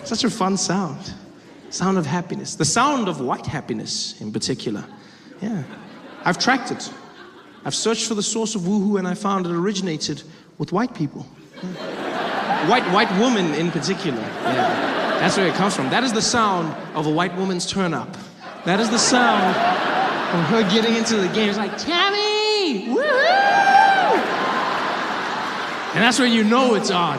Such a fun sound. Sound of happiness. The sound of white happiness in particular. Yeah. I've tracked it. I've searched for the source of woohoo and I found it originated with white people. Yeah. White women in particular. Yeah. That's where it comes from. That is the sound of a white woman's turn up. That is the sound of her getting into the game. It's like, Tammy! Woohoo! And that's when you know it's on.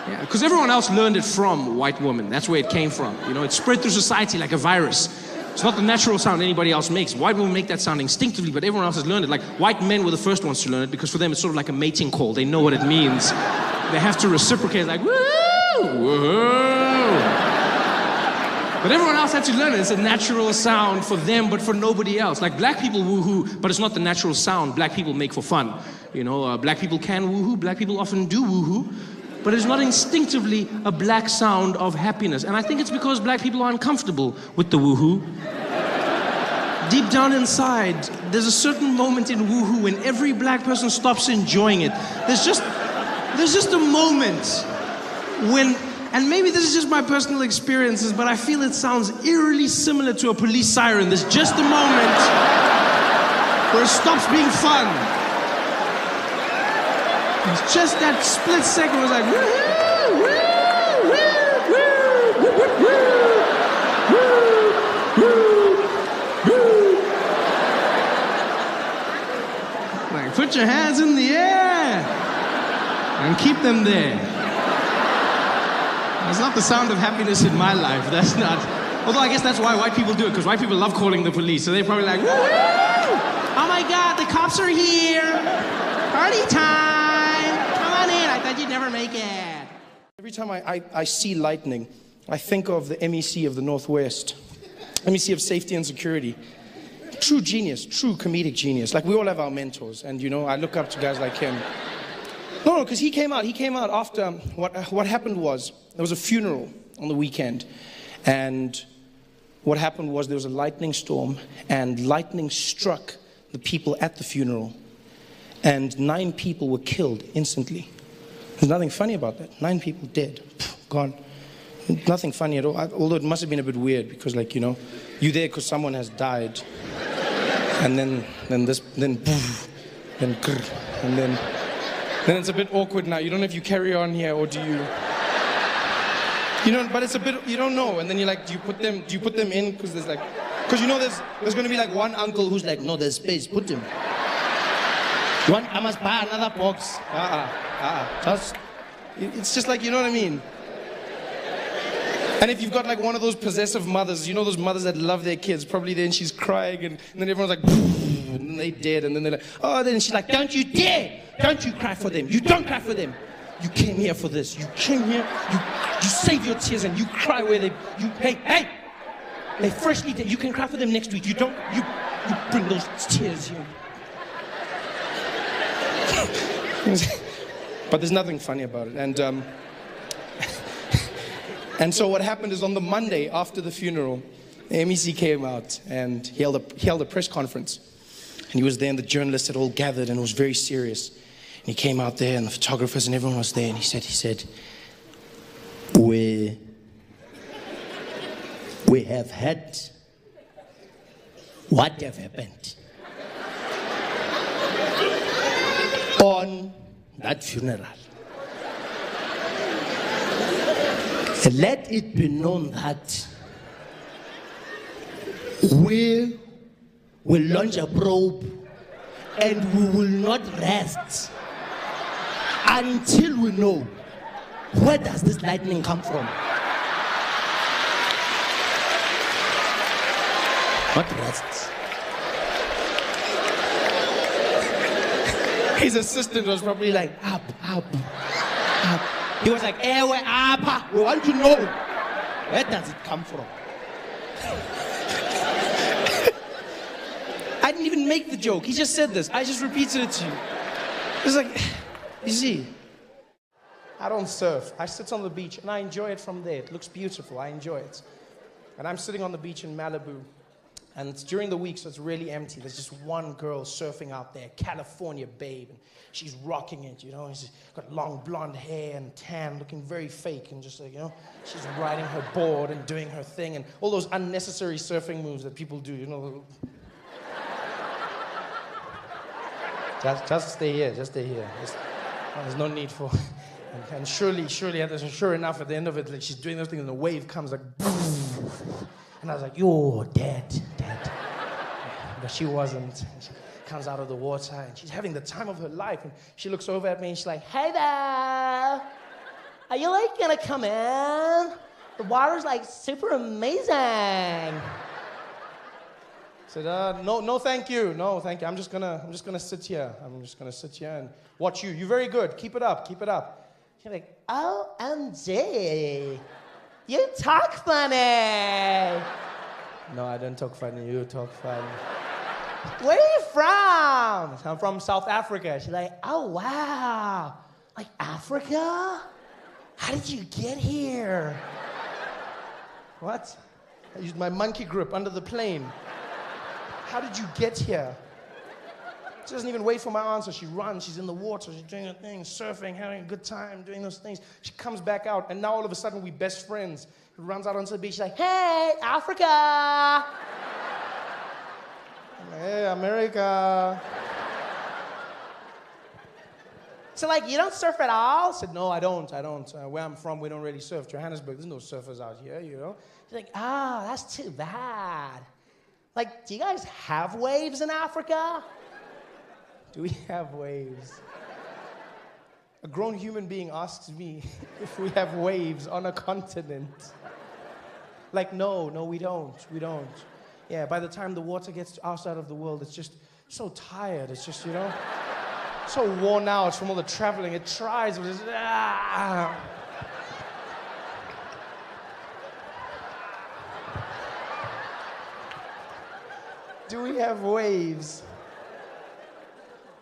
Yeah, because everyone else learned it from white women. That's where it came from. You know, it spread through society like a virus. It's not the natural sound anybody else makes. White women make that sound instinctively, but everyone else has learned it. Like, white men were the first ones to learn it because for them it's sort of like a mating call. They know what it means. They have to reciprocate, like, woo! Whoa! But everyone else had to learn it. It's a natural sound for them, but for nobody else. Like, black people woohoo, but it's not the natural sound black people make for fun. You know, black people can woohoo, black people often do woohoo, but it's not instinctively a black sound of happiness. And I think it's because black people are uncomfortable with the woohoo. Deep down inside, there's a certain moment in woohoo when every black person stops enjoying it. There's just a moment when, and maybe this is just my personal experiences, but I feel it sounds eerily similar to a police siren. There's just a moment where it stops being fun. It's just that split second where it's like, woohoo, woo, woo, woo, woo, woo, woo, woo, woo. Like, put your hands in the air and keep them there. That's not the sound of happiness in my life. That's not. Although I guess that's why white people do it, because white people love calling the police. So they're probably like, woo-hoo! Oh my God, the cops are here. Party time. Come on in. I thought you'd never make it. Every time I see lightning, I think of the MEC of the Northwest. MEC of Safety and Security. True genius, true comedic genius. Like, we all have our mentors. And, you know, I look up to guys like him. No, because he came out after, what happened was, there was a funeral on the weekend, and what happened was there was a lightning storm, and lightning struck the people at the funeral, and 9 people were killed instantly. There's nothing funny about that. 9 people dead, gone. Nothing funny at all, although it must have been a bit weird, because, like, you know, you're there because someone has died, and then it's a bit awkward now. You don't know if you carry on here or do you... You know, but it's a bit, you don't know. And then you're like, do you put them in? Because there's like, because you know there's going to be like one uncle who's like, no, there's space, put him. I must buy another box. It's just like, you know what I mean? And if you've got like one of those possessive mothers, you know those mothers that love their kids, probably then she's crying and then everyone's like, and then they dead, and then they're like, oh, then she's like, don't you dare! Don't you cry for them. You don't cry for them. You came here for this. You came here, you save your tears and you cry where hey! They freshly dead. You can cry for them next week. You don't, you bring those tears here. But there's nothing funny about it. And so what happened is on the Monday after the funeral, the MEC came out and he held a press conference. And he was there and the journalists had all gathered and it was very serious. And he came out there and the photographers and everyone was there and he said, we have had what have happened on that funeral. Let it be known that we will launch a probe and we will not rest until we know where does this lightning come from. Not rest. His assistant was probably like, up. He was like, we're up. We want to know, where does it come from? I didn't even make the joke. He just said this. I just repeated it to you. It's like, you see, I don't surf. I sit on the beach and I enjoy it from there. It looks beautiful. I enjoy it. And I'm sitting on the beach in Malibu. And it's during the week, so it's really empty. There's just one girl surfing out there, California babe, and she's rocking it, you know. And she's got long blonde hair and tan, looking very fake, and just like, you know, she's riding her board and doing her thing, and all those unnecessary surfing moves that people do, you know. Just stay here, just stay here. There's no need for. And sure enough, at the end of it, like she's doing those things, and the wave comes like, boom. And I was like, you're dead. But she wasn't. She comes out of the water, and she's having the time of her life. And she looks over at me, and she's like, hey there. Are you, like, gonna come in? The water's, like, super amazing. I said, no, thank you. No, thank you. I'm just gonna sit here. I'm just gonna sit here and watch you. You're very good. Keep it up. She's like, OMG. You talk funny. No, I don't talk funny. You talk funny. Where are you from? I'm from South Africa. She's like, oh, wow. Like, Africa? How did you get here? What? I used my monkey grip under the plane. How did you get here? She doesn't even wait for my answer. She runs. She's in the water. She's doing her thing, surfing, having a good time, doing those things. She comes back out, and now all of a sudden we're best friends. She runs out onto the beach. She's like, hey, Africa. I'm like, hey, America. So, like, you don't surf at all? I said, no, I don't. Where I'm from, we don't really surf. Johannesburg, there's no surfers out here, you know? She's like, oh, that's too bad. Like, do you guys have waves in Africa? Do we have waves? A grown human being asks me if we have waves on a continent. Like, no, we don't. Yeah, by the time the water gets to our side of the world, it's just so tired. It's just, you know, so worn out from all the traveling. It tries, but it's, Do we have waves?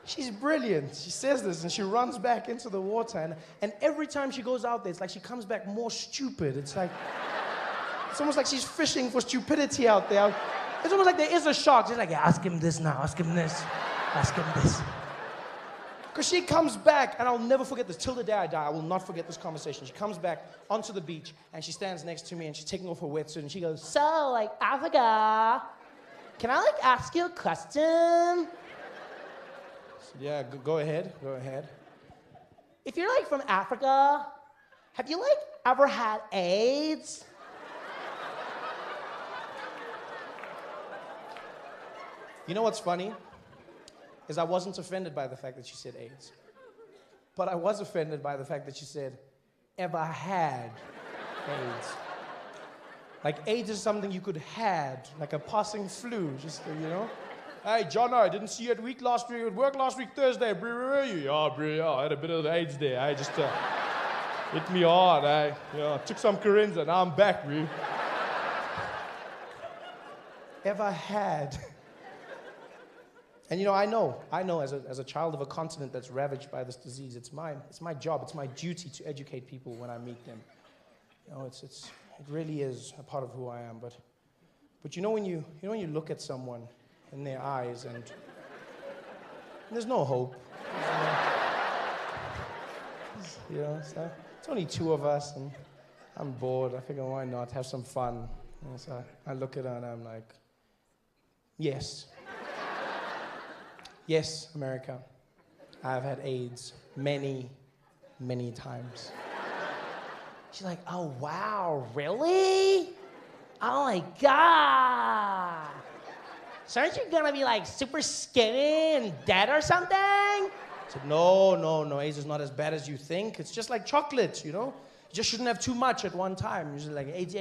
She's brilliant. She says this, and she runs back into the water, and every time she goes out there, it's like she comes back more stupid. It's almost like she's fishing for stupidity out there. It's almost like there is a shark. She's like, yeah, ask him this now, ask him this. Because she comes back, and I'll never forget this. Till the day I die, I will not forget this conversation. She comes back onto the beach, and she stands next to me, and she's taking off her wetsuit, and she goes, so, like, Africa, can I, like, ask you a question? Yeah, go ahead. If you're, like, from Africa, have you, like, ever had AIDS? You know what's funny? Is I wasn't offended by the fact that she said AIDS. But I was offended by the fact that she said, ever had AIDS. Like, AIDS is something you could had, like a passing flu, just, you know? Hey, John, I didn't see you at work last week Thursday. Where were you? Yeah, bro, yeah, I had a bit of AIDS there. I just hit me hard. Took some Corinza. Now I'm back, bro. Ever had? And, you know, I know as a child of a continent that's ravaged by this disease, it's my job, it's my duty to educate people when I meet them. You know, it really is a part of who I am. But you know when you look at someone in their eyes and there's no hope. You know, it's only two of us, and I'm bored. I figure, why not have some fun? And so I look at her and I'm like, yes. Yes, America, I've had AIDS many, many times. She's like, oh, wow, really? Oh, my God. So aren't you gonna be, like, super skinny and dead or something? I said, no, AIDS is not as bad as you think. It's just like chocolate, you know? You just shouldn't have too much at one time. You're just like, AIDS.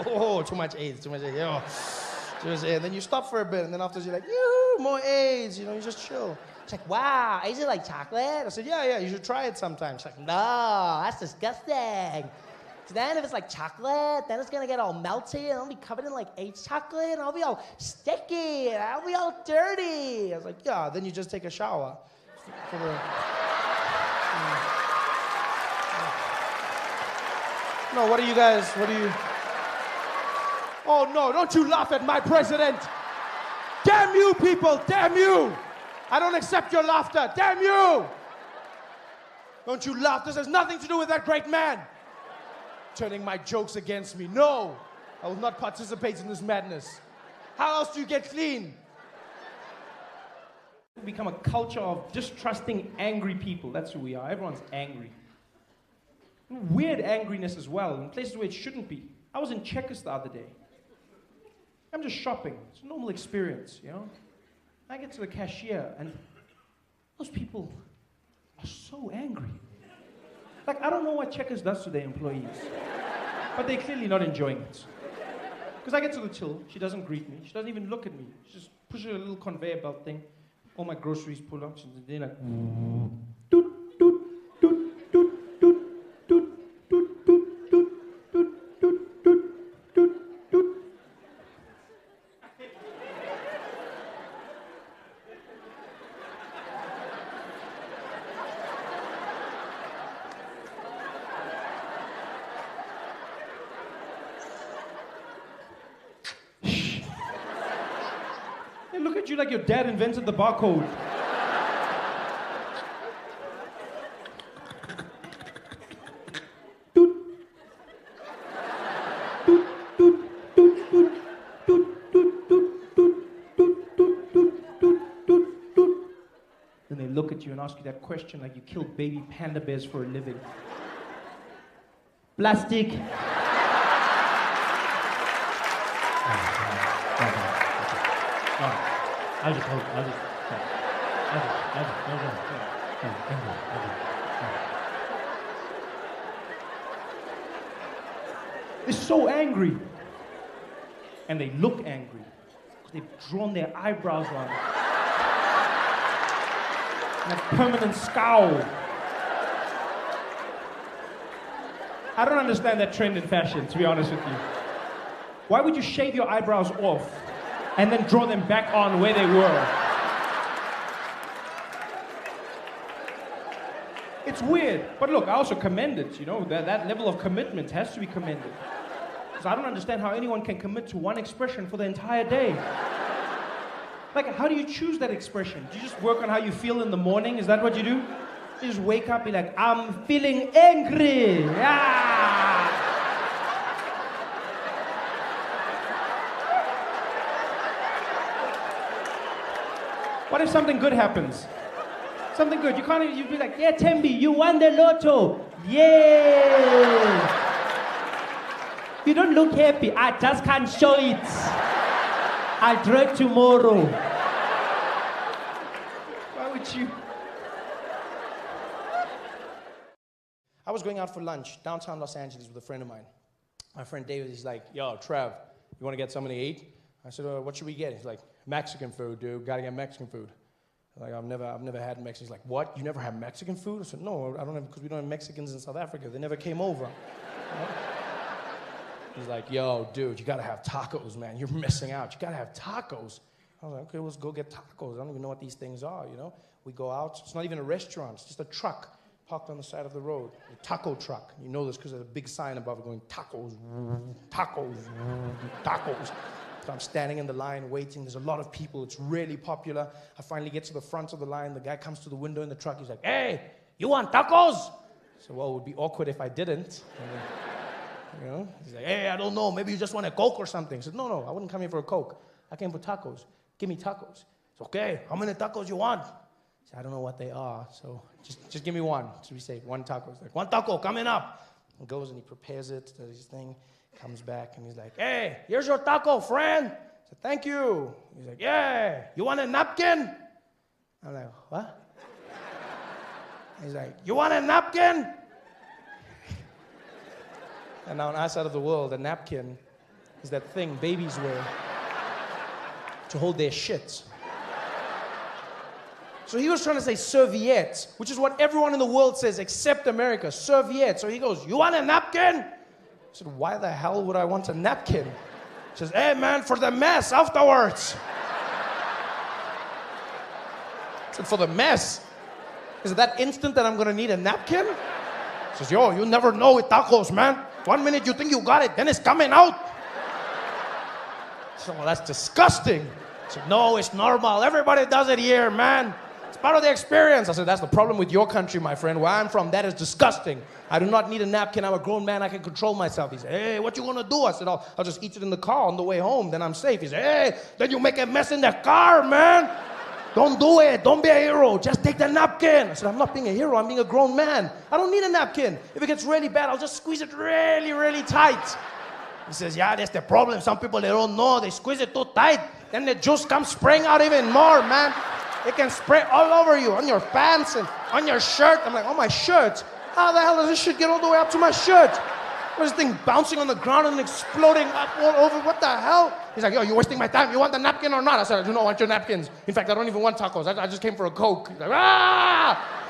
Oh, too much AIDS. Oh. And then you stop for a bit, and then after you're like, yoo, more AIDS, you know, you just chill. She's like, wow, AIDS is like chocolate? I said, yeah, you should try it sometime. She's like, no, that's disgusting. So then if it's like chocolate, then it's gonna get all melty, and I'll be covered in like AIDS chocolate, and I'll be all sticky, and I'll be all dirty. I was like, yeah, then you just take a shower. No, what do you Oh no, don't you laugh at my president. Damn you people, damn you. I don't accept your laughter, damn you. Don't you laugh, this has nothing to do with that great man. Turning my jokes against me, no. I will not participate in this madness. How else do you get clean? We become a culture of distrusting angry people. That's who we are. Everyone's angry. Weird angriness as well, in places where it shouldn't be. I was in Checkers the other day. I'm just shopping. It's a normal experience, you know? I get to the cashier, and those people are so angry. Like, I don't know what Checkers does to their employees, but they're clearly not enjoying it. Because I get to the till, she doesn't greet me, she doesn't even look at me. She just pushes a little conveyor belt thing. All my groceries pull up, and they're like, doot, doot, doot, doot, doot, doot, doot, doot, doot, doot, doot, doot, doot, doot. They look at you like your dad invented the barcode. Then they look at you and ask you that question like you killed baby panda bears for a living. Plastic. They're so angry. And they look angry. They've drawn their eyebrows on. And a permanent scowl. I don't understand that trend in fashion, to be honest with you. Why would you shave your eyebrows off and then draw them back on where they were? It's weird, but look, I also commend it, you know, that level of commitment has to be commended. Because I don't understand how anyone can commit to one expression for the entire day. Like, how do you choose that expression? Do you just work on how you feel in the morning? Is that what you do? You just wake up, be like, I'm feeling angry. Yeah. What if something good happens? Something good. You can't even, you'd be like, yeah, Tembi, you won the lotto. Yeah. You don't look happy. I just can't show it. I'll draw it tomorrow. Why would you? I was going out for lunch downtown Los Angeles with a friend of mine. My friend David, he's like, yo, Trev, you want to get something to eat? I said, what should we get? He's like, Mexican food, dude. Gotta get Mexican food. Like, I've never had Mexican. He's like, what? You never had Mexican food? I said, no, I don't have, because we don't have Mexicans in South Africa. They never came over. You know? He's like, yo, dude, you gotta have tacos, man. You're missing out. You gotta have tacos. I was like, okay, let's go get tacos. I don't even know what these things are, you know? We go out. It's not even a restaurant. It's just a truck parked on the side of the road. A taco truck. You know this because there's a big sign above it going, tacos, tacos, tacos. So I'm standing in the line waiting. There's a lot of people. It's really popular. I finally get to the front of the line. The guy comes to the window in the truck. He's like, hey, you want tacos? I said, well, it would be awkward if I didn't. You know? He's like, hey, I don't know. Maybe you just want a Coke or something. I said, no, I wouldn't come here for a Coke. I came for tacos. Give me tacos. It's okay. How many tacos you want? I said, I don't know what they are, so just give me one. So we say, one taco. He's like, one taco coming up. He goes and he prepares it, does his thing, comes back, and he's like, hey, here's your taco, friend. I said, thank you. He's like, yeah, you want a napkin? I'm like, what? He's like, you want a napkin? And now on our side of the world, a napkin is that thing babies wear to hold their shit. So he was trying to say serviette, which is what everyone in the world says except America, serviette. So he goes, you want a napkin? I said, why the hell would I want a napkin? He says, hey man, for the mess afterwards. I said, for the mess? Is it that instant that I'm gonna need a napkin? He says, yo, you never know with tacos, man. 1 minute you think you got it, then it's coming out. said, well, that's disgusting. I said, no, it's normal. Everybody does it here, man. It's part of the experience. I said, that's the problem with your country, my friend. Where I'm from, that is disgusting. I do not need a napkin. I'm a grown man. I can control myself. He said, hey, what you gonna do? I said, I'll just eat it in the car on the way home. Then I'm safe. He said, hey, then you make a mess in the car, man. Don't do it. Don't be a hero. Just take the napkin. I said, I'm not being a hero. I'm being a grown man. I don't need a napkin. If it gets really bad, I'll just squeeze it really, really tight. He says, yeah, that's the problem. Some people, they don't know. They squeeze it too tight. Then the juice comes spraying out even more, man. It can spray all over you, on your pants and on your shirt. I'm like, oh, my shirt? How the hell does this shit get all the way up to my shirt? What's this thing bouncing on the ground and exploding up all over? What the hell? He's like, yo, you're wasting my time. You want the napkin or not? I said, I do not want your napkins. In fact, I don't even want tacos. I just came for a Coke. He's like, ah!